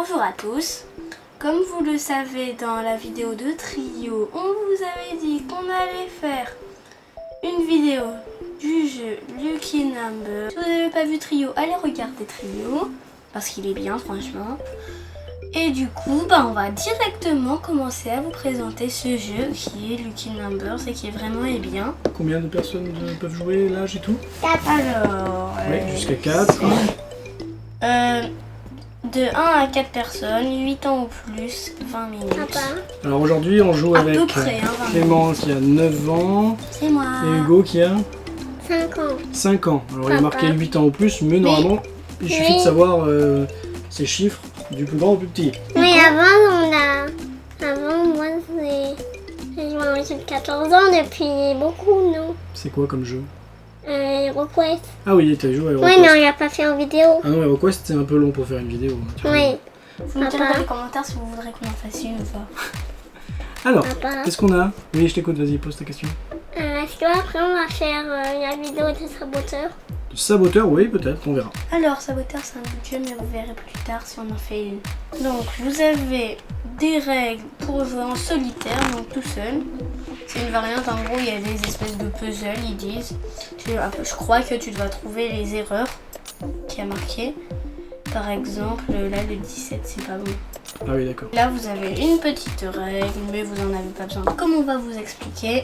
Bonjour à tous. Comme vous le savez, dans la vidéo de Trio, on vous avait dit qu'on allait faire une vidéo du jeu Lucky Number. Si vous n'avez pas vu Trio, allez regarder Trio, parce qu'il est bien franchement. Et du coup, on va directement commencer à vous présenter ce jeu qui est Lucky Numbers et qui est vraiment bien. Combien de personnes peuvent jouer, l'âge et tout? 4. Alors... Oui, jusqu'à 4. De 1 à 4 personnes, 8 ans ou plus, 20 minutes. Papa. Alors aujourd'hui, on joue avec peu près, 20 Clément qui a 9 ans C'est moi. et Hugo qui a 5 ans. 5 ans. Alors il y a Papa. marqué 8 ans ou plus, mais normalement, il suffit de savoir ces chiffres du plus grand au plus petit. Mais avant, moi, j'ai joué à un jeu de 14 ans depuis beaucoup, non? C'est quoi comme jeu? Request. Ah oui, t'as joué à Oui, HeroQuest. mais on l'a pas fait en vidéo. Ah non, HeroQuest c'est un peu long pour faire une vidéo. Tu vois. Oui. Vous me direz Papa. dans les commentaires si vous voudrez qu'on en fasse une ou pas. Alors, Papa. qu'est-ce qu'on a? Oui, je t'écoute, vas-y, pose ta question. Est-ce qu'après, on va faire la vidéo des saboteurs? Le saboteur, oui, peut-être, on verra. Alors, saboteur, c'est un autre jeu, mais vous verrez plus tard si on en fait une. Donc, vous avez des règles pour jouer en solitaire, donc tout seul. C'est une variante, en gros, il y a des espèces de puzzles, ils disent. Je crois que tu dois trouver les erreurs qu'il y a marquées. Par exemple, là, le 17, c'est pas bon. Ah oui, d'accord. Là, vous avez une petite règle, mais vous en avez pas besoin. Comme on va vous expliquer,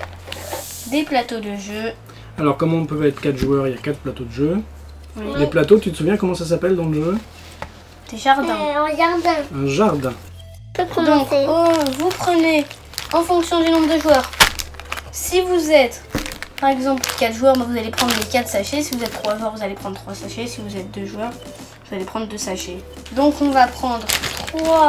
des plateaux de jeu. Alors, comme on peut être 4 joueurs, il y a 4 plateaux de jeu. Oui. Les plateaux, tu te souviens comment ça s'appelle dans le jeu? Des jardins. En jardin. Un jardin. On peut Donc, commencer. vous prenez en fonction du nombre de joueurs. Si vous êtes, par exemple, 4 joueurs, vous allez prendre les 4 sachets. Si vous êtes 3 joueurs, vous allez prendre 3 sachets. Si vous êtes 2 joueurs, vous allez prendre 2 sachets. Donc, on va prendre 3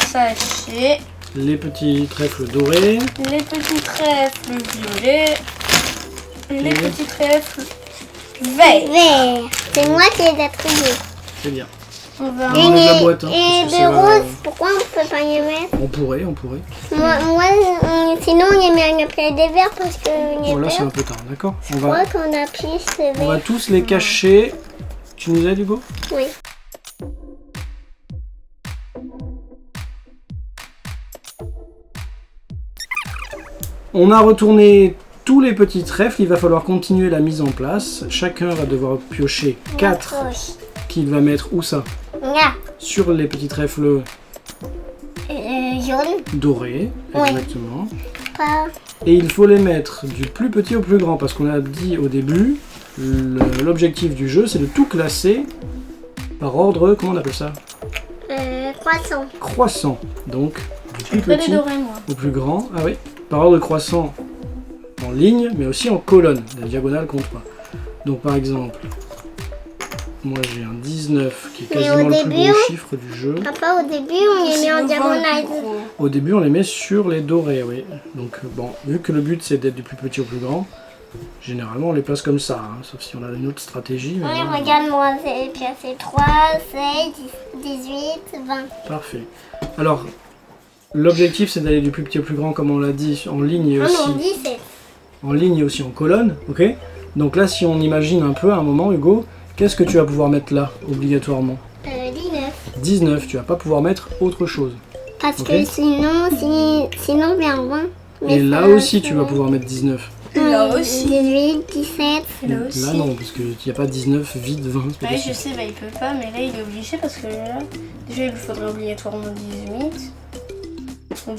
sachets. Les petits trèfles dorés. Les petits trèfles violets. Les petits trèfles verts. Vert. C'est moi qui ai attribué. C'est bien. On va On enlève la boîte. Hein, Et parce que de ça va- rose, pourquoi on peut pas les mettre? On pourrait. Sinon on les met à la place des verts parce que les Bon, là, c'est un verts, peu tard, d'accord? je crois qu'on a plus les On va verts. tous les cacher. Tu nous aides, Hugo? Oui. On a retourné tous les petits trèfles. Il va falloir continuer la mise en place. Chacun va devoir piocher 4 qu'il va mettre où ça? Là, Sur les petits trèfles jaune, dorés. Oui. Exactement. pas. Et il faut les mettre du plus petit au plus grand. Parce qu'on a dit au début, l'objectif du jeu, c'est de tout classer par ordre, comment on appelle ça? Croissant. Croissant. Donc, du plus pas les petit dorés, moi. au plus grand. Ah oui, par ordre croissant en ligne, mais aussi en colonne. La diagonale compte pas. Donc par exemple, moi j'ai un 19 qui est Mais quasiment au le plus début, gros chiffre du jeu. Papa, au début, on les met en diagonale. Au début on les met sur les dorés, oui. Donc bon, vu que le but c'est d'être du plus petit au plus grand, généralement on les place comme ça, hein, sauf si on a une autre stratégie. mais Oui, bon. regarde-moi, c'est pièce 3, 16, 18, 20. Parfait. Alors, l'objectif c'est d'aller du plus petit au plus grand, comme on l'a dit, en ligne et Ah aussi non, 17. en ligne et aussi en colonne, ok? Donc là, si on imagine un peu à un moment, Hugo, qu'est-ce que tu vas pouvoir mettre là, obligatoirement? 19. 19, tu vas pas pouvoir mettre autre chose. Parce Ok. que sinon, bien 20. Et là aussi, tu vas pouvoir mettre 19. Là aussi. 18, 17. Là aussi. Là non, parce qu'il n'y a pas 19, vide, 20, c'est pas Ouais, possible. je sais, il peut pas, mais là il est obligé parce que là, déjà il lui faudrait obligatoirement 18.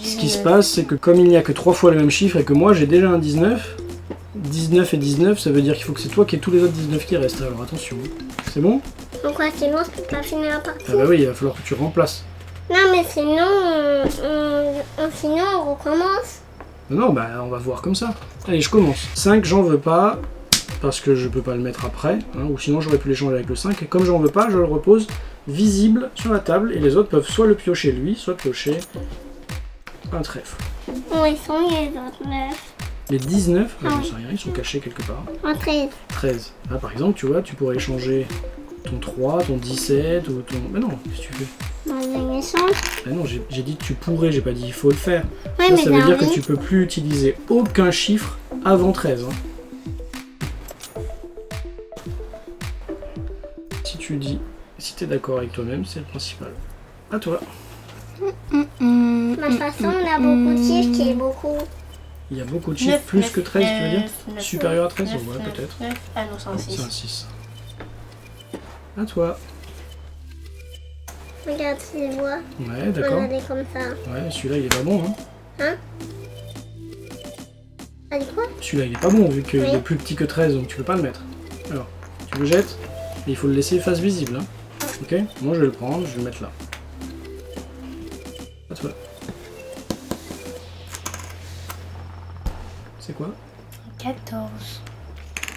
Ce qui se passe, c'est que comme il n'y a que 3 fois le même chiffre et que moi j'ai déjà un 19, 19 et 19, ça veut dire qu'il faut que c'est toi qui aies tous les autres 19 qui restent. Alors attention, c'est bon? Donc quoi, sinon, je peux pas finir la partie. Ah bah oui, il va falloir que tu remplaces. Non, mais sinon, sinon, on recommence. Non, bah on va voir comme ça. Allez, je commence. 5, j'en veux pas, parce que je peux pas le mettre après, hein, ou sinon j'aurais pu l'échanger avec le 5. Et comme j'en veux pas, je le repose visible sur la table, et les autres peuvent soit le piocher lui, soit piocher un trèfle. Où ils sont les autres 9? Les 19, Ah j'en oui. sais rien, ils sont cachés quelque part. En 13. 13. Là par exemple, tu vois, tu pourrais échanger ton 3, ton 17, ou ton... Mais non, qu'est-ce que tu fais? Dans un échange. Bah non, j'ai dit que tu pourrais, j'ai pas dit il faut le faire. Ouais, Là, mais ça veut dire que oui. tu peux plus utiliser aucun chiffre avant 13. Hein. Si tu dis, si tu es d'accord avec toi-même, c'est le principal. À toi. De toute façon, on a beaucoup de chiffres qui est beaucoup. Il y a beaucoup de chiffres, 9, plus 9, que 13, tu veux dire 9, Supérieur à 13, 9, ouais, 9, peut-être. 9. Ah non, c'est un C'est 6. un 6. À toi. Regarde, tu les vois. Ouais, d'accord. Regardez comme ça. Ouais, celui-là, il est pas bon, hein. Hein? Allez, quoi? Celui-là, il est pas bon, vu qu'il Oui. est plus petit que 13, donc tu peux pas le mettre. Alors, tu le jettes, et il faut le laisser face visible, hein. Ok? Moi, je vais le prendre, je vais le mettre là. À toi. C'est quoi? 14.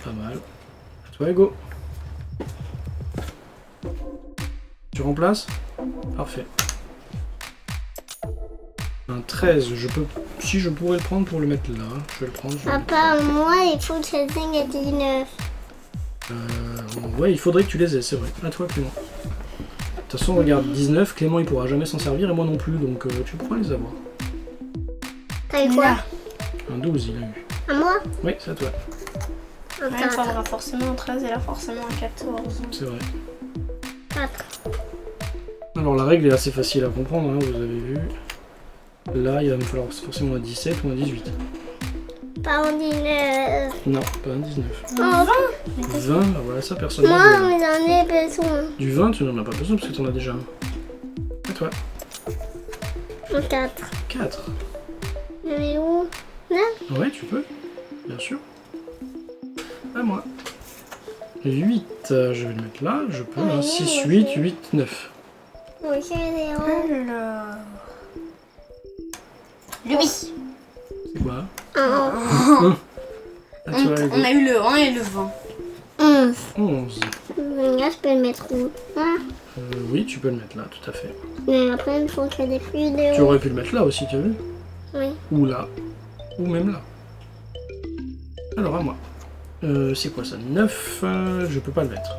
Pas mal. À toi, Ego. Tu remplaces? Parfait. Un 13, je peux... Si je pourrais le prendre pour le mettre là, je vais le prendre. Je vais le Papa, moi, il faut que je signe à 19. Ouais, il faudrait que tu les aies, c'est vrai. À toi, Clément. De toute façon, regarde, 19, Clément il pourra jamais s'en servir et moi non plus, donc tu pourras les avoir. T'as eu quoi? Là. Un 12, il a eu. À moi? Oui, c'est à toi. Un Ouais, ça 4. aura forcément un 13 et là forcément un 14. C'est vrai. 4. Alors, la règle est assez facile à comprendre, hein, vous avez vu. Là, il va me falloir forcément un 17 ou un 18. Pas en 19. Non, pas un 19. Oh, 20, bah voilà, ça, personne n'en moi, veut. j'en ai besoin. Du 20, tu n'en as pas besoin parce que tu en as déjà un. À toi. Un 4. 4. Mais où? Là? Ouais, tu peux, bien sûr. À moi. 8, je vais le mettre là, je peux. Oui, 6, moi 8, aussi. 8, 9. Moi, j'ai 0. Alors. Lui. C'est quoi? 1. À toi, Hugo. On a eu le 1 et le 20. 11. 11. Là, je peux le mettre où? Là. Oui, tu peux le mettre là, tout à fait. Mais après, il faut qu'il y ait des plus de Tu haut. aurais pu le mettre là aussi, tu as vu? Oui. Ou là. Ou même là. Alors, à moi. C'est quoi ça? 9, je peux pas le mettre.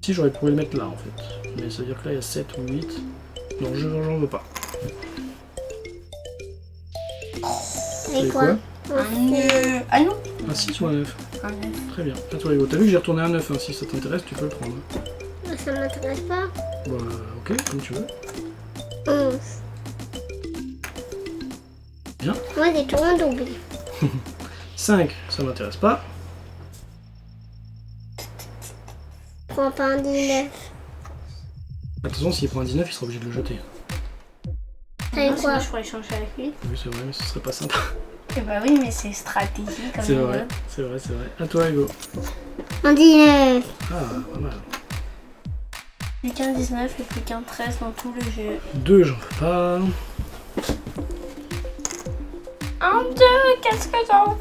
Si, j'aurais pu le mettre là, en fait. Mais ça veut dire que là, il y a 7 ou 8. Non, j'en veux pas. Et C'est quoi? Un 9. Ah non. Un 6 ou un 9? Un 9. Très bien. À toi, Hugo. T'as vu que j'ai retourné un 9, hein. Si ça t'intéresse, tu peux le prendre. Ça m'intéresse pas. Bah, ok, comme tu veux. 11. Bien. Moi, j'ai tout en double. 5, ça m'intéresse pas. Prends pas un 19. Attention, s'il prend un 19, il sera obligé de le jeter. T'as eu Ah, quoi? sinon, je pourrais échanger avec lui. Oui, c'est vrai, mais ce serait pas sympa. Eh bah oui, mais c'est stratégique comme C'est il vrai, veut. c'est vrai, c'est vrai. À toi, Hugo. Un 19. Ah, pas mal. Plus qu'un 19 et plus qu'un 13 dans tout le jeu. 2, j'en veux pas. Un 2, qu'est-ce que j'en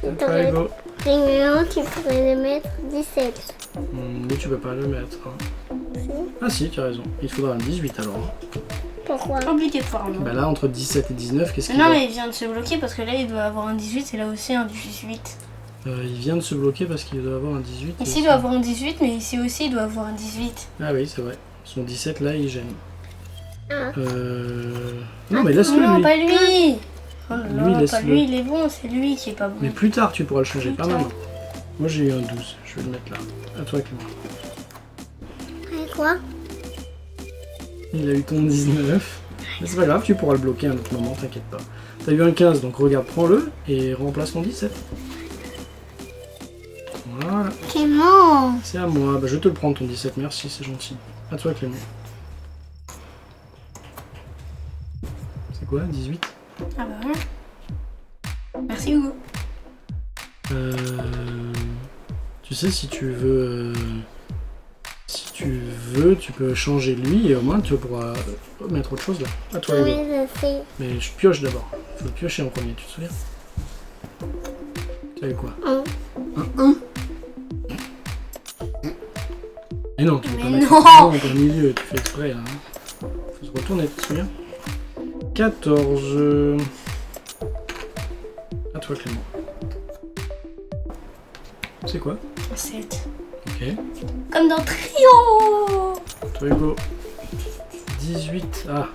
À toi, Hugo. Réunion, tu pourrais le mettre 17. Mais tu peux pas le mettre. Hein. Ah si, tu as raison. Il te faudra un 18 alors. Hein. Pourquoi? Obligatoirement. Bah là, entre 17 et 19, qu'est-ce qu'il Non, a mais il vient de se bloquer parce que là il doit avoir un 18 et là aussi un 18. Il vient de se bloquer parce qu'il doit avoir un 18. Ici il doit avoir un 18, mais ici aussi il doit avoir un 18. Ah oui, c'est vrai. Son 17 là, il gêne. Ah. Non, mais laisse-le Non, lui. pas lui. Oh là Lui, là, pas laisse-le. lui, il est bon, c'est lui qui est pas bon. Mais plus tard, tu pourras le changer, Plus pas tard. maintenant. Moi, j'ai eu un 12. Je vais le mettre là. À toi, Clément. Et quoi? Il a eu ton 19. Mais c'est pas grave, tu pourras le bloquer à un autre moment, t'inquiète pas. T'as eu un 15, donc regarde, prends-le et remplace ton 17. Voilà, Clément. c'est à moi. Bah, je vais te le prendre ton 17, merci, c'est gentil. À toi, Clément. C'est quoi, 18? Ah bah ouais. Merci Hugo. Tu sais, si tu veux... tu peux changer lui et au moins tu pourras mettre autre chose là. À toi, Oui, Hugo. je sais. Mais je pioche d'abord. Faut piocher en premier, tu te souviens? Tu as eu quoi? Un. Un 1. Mais non, tu peux Mais pas mettre non. un au milieu, tu fais exprès là. Hein. Faut se retourner, tu te souviens? 14. À toi, Clément. C'est quoi? 7. Ok. Comme dans Trio. Toi, Hugo. 18. Ah.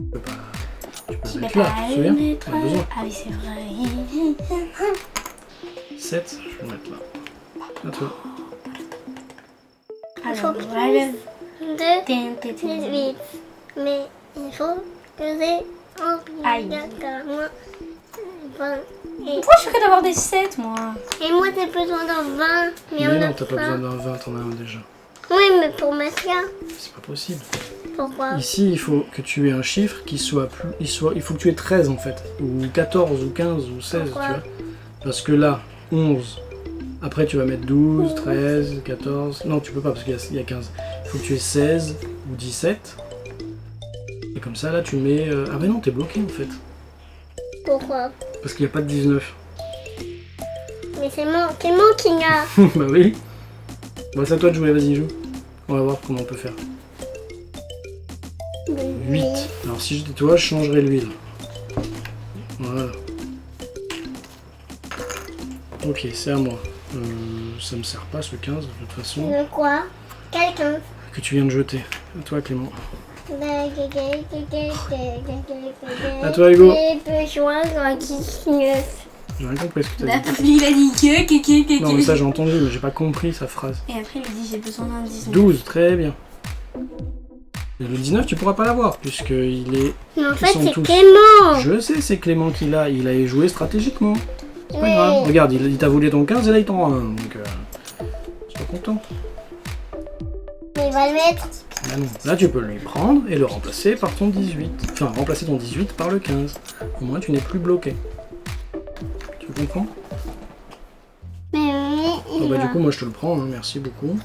Tu peux pas. Tu peux le mettre là, tu te souviens? T'en as besoin. Ah oui, c'est vrai. 7, je vais le mettre là. À toi. Il faut Alors, plus voilà. de 18. Mais il faut que j'ai Aïe. obligatoirement 20. Pourquoi je suis que d'avoir des 7, moi? Et moi, j'ai besoin d'un 20. Mais on Mais a non, t'as pas besoin d'un 20, t'en as un déjà. Oui, mais pour mettre là. C'est pas possible. Pourquoi? Ici, il faut que tu aies un chiffre qui soit plus. Il faut que tu aies 13 en fait. Ou 14, ou 15, ou 16, Pourquoi? tu vois. Parce que là, 11. Après, tu vas mettre 12, 13, 14. Non, tu peux pas parce qu'il y a 15. Il faut que tu aies 16 ou 17. Et comme ça, là, tu mets. Ah, mais non, t'es bloqué en fait. Pourquoi? Parce qu'il n'y a pas de 19. Mais c'est moi qui l'a. Bah oui. Bon, c'est à toi de jouer, vas-y, joue. On va voir comment on peut faire. 8. Alors, si j'étais toi, je changerais l'huile. Voilà. Ok, c'est à moi. Ça me sert pas ce 15 de toute façon. De quoi? Quelqu'un. Que tu viens de jeter. À toi, Clément. À toi, Hugo. J'ai besoin d'un 19. J'ai rien compris ce que t'as dit. Il a dit que. Non, mais ça, j'ai entendu, mais j'ai pas compris sa phrase. Et après, il dit j'ai besoin d'un 19. 12, très bien. Et le 19, tu pourras pas l'avoir, puisqu'il est. Mais en Ils fait, sont c'est tous. Clément. Je sais, c'est Clément qui l'a. Il a joué stratégiquement. C'est pas Mais- grave. Regarde, il t'a volé ton 15 et là, il t'en rend un. Donc, je suis pas content. Mais il va le mettre. Bah non. Là, tu peux lui prendre et le remplacer par ton 18. Enfin, remplacer ton 18 par le 15. Au moins, tu n'es plus bloqué. Tu comprends? Mais oui, Bon, il bah, va du coup, moi, je te le prends. Hein. Merci beaucoup.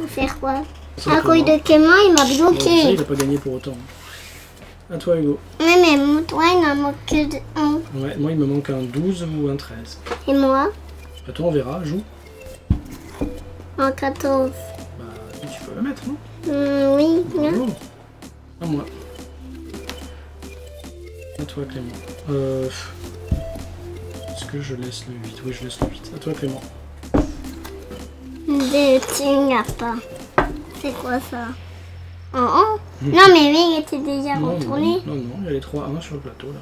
faire quoi? C'est À cause Clément. de Clément, il m'a Bon, ça, bloqué. il a pas gagné pour autant. À toi, Hugo. Oui, mais toi, il n'en manque que de 1. Ouais, moi, il me manque un 12 ou un 13. Et moi, Bah, toi, on verra. Joue. en 14. Bah, tu peux le mettre, non? Oui, non. Bravo. À moi. À toi, Clément. Est-ce que je laisse le 8? Oui, je laisse le 8. À toi, Clément. Tu n'as pas. C'est quoi ça? Non, mais oui, il était déjà Non, retourné. non, il y a les 3-1 sur le plateau, là.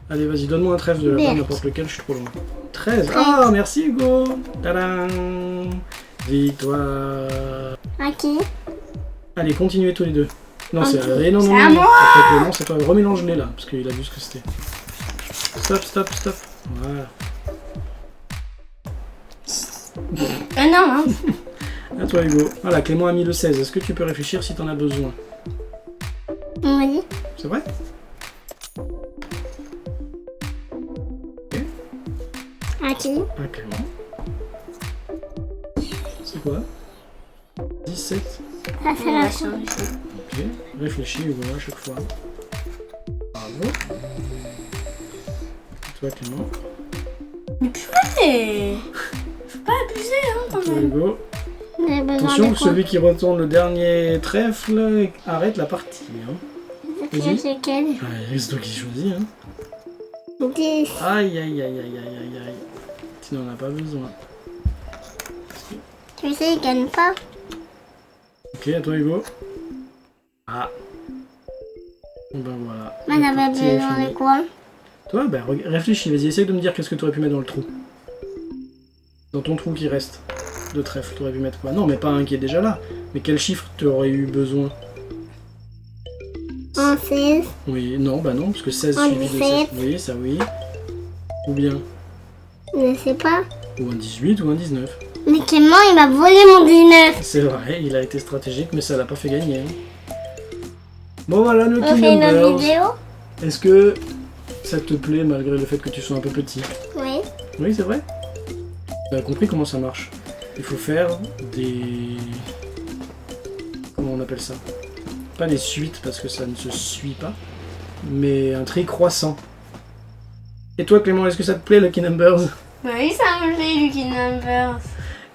Allez, vas-y, donne-moi un trèfle de là-bas, Vert. n'importe lequel, je suis trop loin. 13. Ah, merci, Hugo. Tadam. Victoire. À qui? Allez, continuez tous les deux. Non, Ok. c'est non, C'est non, à non. moi. Après Clément, c'est toi. Remélange-les là, parce qu'il a vu ce que c'était. Stop. Voilà. Non, hein. À toi, Hugo. Voilà, Clément a mis le 16. Est-ce que tu peux réfléchir si t'en as besoin? Oui. C'est vrai? À qui? À Clément. C'est quoi? 17. Ça, c'est On la va fin. changer. Ok. Réfléchis, Hugo, à chaque fois. Bravo. À toi, Clément. Mais purée. Faut pas abuser, hein, À quand toi, même. Hugo. J'ai besoin Attention de que quoi? celui qui retourne le dernier trèfle arrête la partie. Hein. Vas-y. C'est quel? Ouais, c'est toi qui choisis. Hein. 10. Aïe. Tu n'en as pas besoin. Tu sais, il gagne pas. Ok, à toi, Hugo. Ah. Ben voilà. Moi, La j'avais partie est besoin finie. de quoi? Toi, ben réfléchis, vas-y, essaye de me dire qu'est-ce que tu aurais pu mettre dans le trou. Dans ton trou qui reste de trèfle, tu aurais pu mettre quoi? Non, mais pas un qui est déjà là. Mais quel chiffre tu aurais eu besoin? En 16. Oui, non, bah non, parce que 16 Un suivi de 16. 17. Oui, ça oui. Ou bien, Je ne sais pas. ou un 18 ou un 19. Mais Clément, il m'a volé mon 19. C'est vrai, il a été stratégique, mais ça l'a pas fait gagner. Hein. Bon voilà, le On fait une autre Numbers. vidéo? Est-ce que ça te plaît malgré le fait que tu sois un peu petit? Oui. Oui, c'est vrai. Tu as compris comment ça marche. Il faut faire des... Comment on appelle ça? Pas des suites parce que ça ne se suit pas, mais un tri croissant. Et toi Clément, est-ce que ça te plaît Lucky Numbers? Bah oui, ça me plaît, Lucky Numbers.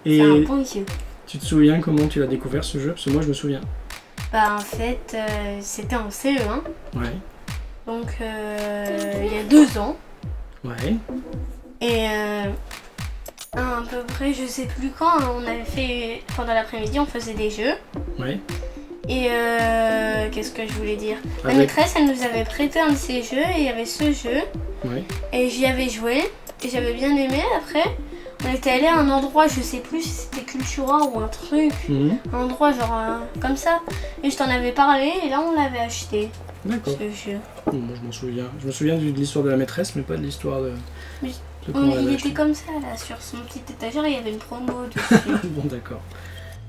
Et C'est un bon jeu. tu te souviens comment tu l'as découvert ce jeu? Parce que moi je me souviens. Bah en fait, c'était en CE1. Ouais. Donc il y a 2 ans. Ouais. Et à peu près, je sais plus quand, on avait fait, pendant l'après-midi, on faisait des jeux. Ouais. Et qu'est-ce que je voulais dire? La Avec- maîtresse, elle nous avait prêté un de ces jeux et il y avait ce jeu. Ouais. Et j'y avais joué et j'avais bien aimé. Après, On était allé à un endroit, je sais plus si c'était Cultura ou un truc. Un endroit genre comme ça. Et je t'en avais parlé et là on l'avait acheté. D'accord. Ce jeu. Moi je m'en souviens. Je me souviens de l'histoire de la maîtresse, mais pas de l'histoire de. Oui. de comment on Il l'avait était acheté. comme ça là, sur son petit étagère, il y avait une promo dessus. Bon, d'accord.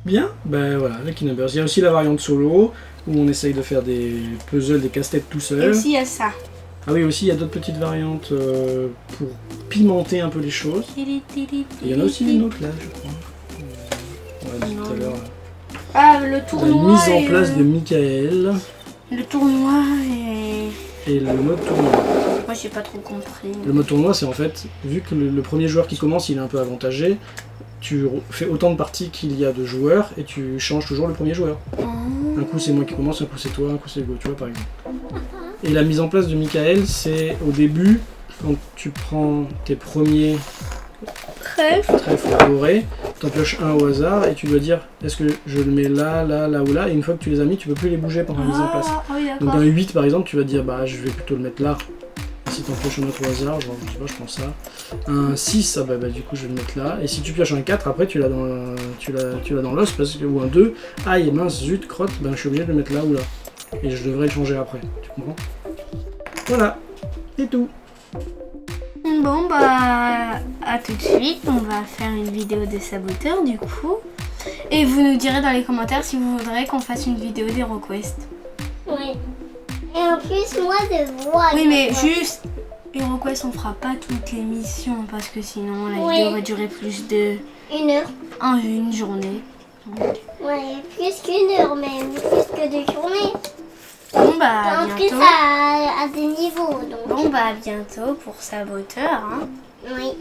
Bien, ben voilà, Lucky Numbers. Il y a aussi la variante solo, où on essaye de faire des puzzles, des casse-têtes tout Et seul. aussi il y a ça. Ah oui, aussi il y a d'autres petites variantes pour pimenter un peu les choses. Et il y en a aussi une autre là, je crois. On l'a dit tout à l'heure. Ah, le La tournoi. mise en et place de Michael le tournoi et le mode tournoi. Moi j'ai pas trop compris. Le mode tournoi, c'est en fait, vu que le premier joueur qui commence, il est un peu avantagé, tu fais autant de parties qu'il y a de joueurs et tu changes toujours le premier joueur. Un coup c'est moi qui commence, un coup c'est toi, un coup c'est Hugo, tu vois par exemple. Et la mise en place de Michael, c'est au début, quand tu prends tes premiers trèfles dorés, t'en pioches un au hasard et tu dois dire est-ce que je le mets là, là, là ou là, et une fois que tu les as mis, tu peux plus les bouger pendant la mise en place. Ah oui, Donc d'accord. un 8 par exemple, tu vas dire bah je vais plutôt le mettre là. Et si tu en pioches un autre au hasard, genre je sais pas, je prends ça. Un 6, ah bah du coup je vais le mettre là. Et si tu pioches un 4, après tu l'as dans l'os, parce que, ou un 2, aïe mince, zut, crotte, ben je suis obligé de le mettre là ou là. Et je devrais le changer après, tu comprends? Voilà, c'est tout. Bon bah à tout de suite, on va faire une vidéo des saboteurs du coup. Et vous nous direz dans les commentaires si vous voudrez qu'on fasse une vidéo des HeroQuest. Oui. Et en plus, moi, je vois. Oui mais juste HeroQuest on fera pas toutes les missions parce que sinon la Oui. vidéo va durer plus de 1 heure. une journée. Ouais, plus qu'une heure même, plus que 2 journées. Bon bah à En plus, bientôt. à des niveaux. Donc. Bon bah à bientôt pour saboteur hein. Oui.